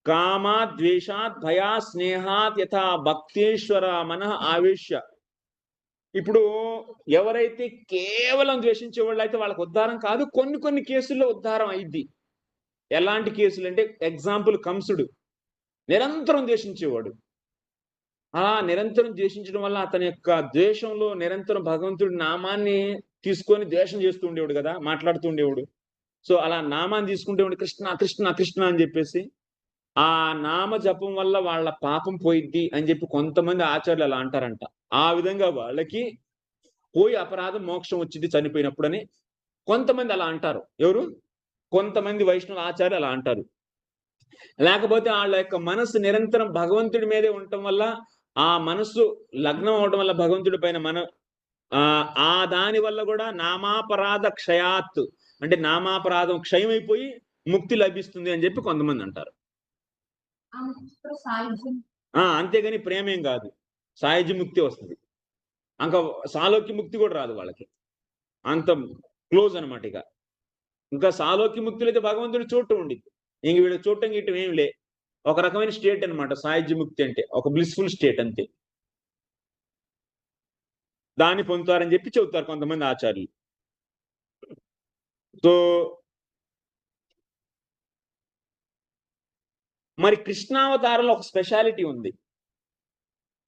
కామాత్ ద్వేషాత్ భయా స్నేహాత్ యథా భక్తేశ్వర మనః ఆవేశ్య. ఇప్పుడు ఎవరైతే కేవలం ద్వేషించే వాళ్ళు అయితే వాళ్ళకి ఉద్ధారం కాదు. కొన్ని కొన్ని కేసుల్లో ఉద్ధారం అయిద్ది. ఎలాంటి కేసులు అంటే ఎగ్జాంపుల్ కంసుడు నిరంతరం ద్వేషించేవాడు. అలా నిరంతరం ద్వేషించడం వల్ల అతని యొక్క ద్వేషంలో నిరంతరం భగవంతుడి నామాన్ని తీసుకొని ద్వేషం చేస్తూ ఉండేవాడు కదా! మాట్లాడుతూ ఉండేవాడు. సో, అలా నామాన్ని తీసుకుంటేవాడు కృష్ణ, కృష్ణ, కృష్ణ అని చెప్పేసి. ఆ నామ జపం వల్ల వాళ్ళ పాపం పోయిద్ది అని చెప్పి కొంతమంది ఆచార్యులు అలా అంటారంట. ఆ విధంగా వాళ్ళకి పోయి అపరాధం మోక్షం వచ్చిద్ది చనిపోయినప్పుడని కొంతమంది అలా అంటారు. ఎవరు? కొంతమంది వైష్ణవ ఆచార్యులు అలా అంటారు. లేకపోతే ఆళ్ళ యొక్క మనస్సు నిరంతరం భగవంతుడి మీదే ఉండటం వల్ల, ఆ మనస్సు లగ్నం అవ్వడం వల్ల భగవంతుడి పైన ఆ దాని వల్ల గూడా నామాపరాధ క్షయాత్ అంటే నామాపరాధం క్షయమైపోయి ముక్తి లభిస్తుంది అని జెప్పి కొంతమందంటారు. అంతేగాని ప్రేమేం గాదు. సాయుజ్య ముక్తి వస్తది. అంక సాలోక్య ముక్తి గూడా రాదు వాళ్ళకి. అంత క్లోజ్ అన్నమాట ఇక. ఇంకా సాలోక్య ముక్తిలో అయితే భగవంతుడిని చూడటం ఉండిద్ది. ఇంక వీళ్ళకి చూడటం గీయటం ఏమి లే. ఒక రకమైన స్టేట్ అన్నమాట సాయుజ్య ముక్తి అంటే. ఒక బ్లిస్‌ఫుల్ స్టేట్ అంతే. దాన్ని పొందుతారని జెప్పి చెబుతారు కొంతమంది ఆచార్యులు. సో, మరి కృష్ణావతారంలో ఒక స్పెషాలిటీ ఉంది.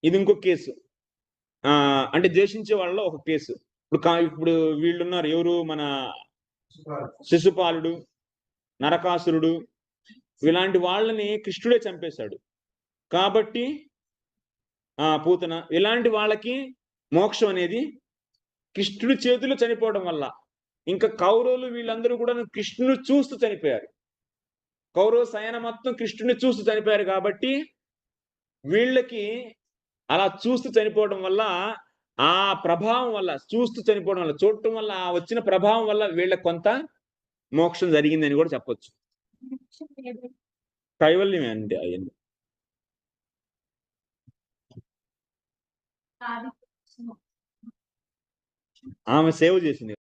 ఇది ఇంకొక కేసు. అంటే ద్వేషించే వాళ్ళలో ఒక కేసు. ఇప్పుడు వీళ్ళున్నారు. ఎవరు మన శిశుపాలుడు, నరకాసురుడు ఇలాంటి వాళ్ళని కృష్ణుడే చంపేశాడు. కాబట్టి పూతన ఇలాంటి వాళ్ళకి మోక్షం అనేది కృష్ణుడి చేతిలో చనిపోవడం వల్ల. ఇంకా కౌరవులు వీళ్ళందరూ కూడాను కృష్ణుడిని చూస్తూ చనిపోయారు. కౌరవ సైన్యం మొత్తం కృష్ణుడిని చూస్తూ చనిపోయారు కాబట్టి, వీళ్ళకి అలా చూస్తూ చనిపోవడం వల్ల, ఆ ప్రభావం వల్ల చూస్తూ చనిపోవడం వల్ల, చూడటం వల్ల ఆ వచ్చిన ప్రభావం వల్ల వీళ్ళకి కొంత మోక్షం జరిగిందని గూడా చెప్పొచ్చు. కైవల్యమే అండి అయన్నీ. ఆమె సేవ చేసింది.